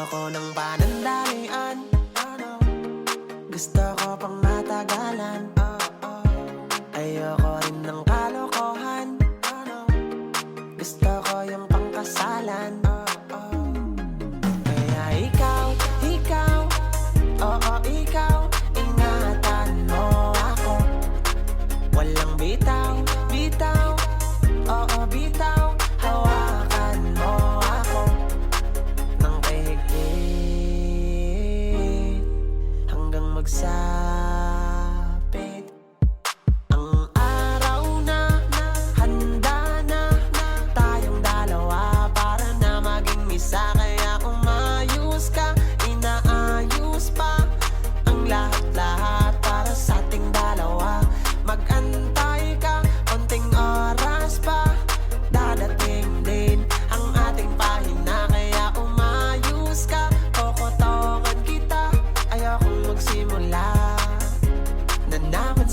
Ayoko ng panandalian, gusto ko pang matagalan. Ayoko rin ng kalokohan, gusto ko yung pangkasalan. Kaya ikaw, oo ikaw, ingatan mo ako. Walang bitaw, oo bitaw, hawakan mo ako ng kahigpit hanggang magsapit ang araw na handa na tayong dalawa para na maging isa. Kaya umayos ka, inaayos pa ang lahat-lahat para sa ating dalawa. Mag-antay ka, konting oras pa, dadating din ang ating pahina. Kaya umayos ka, kokotokan kita, ayokong magsimula na naman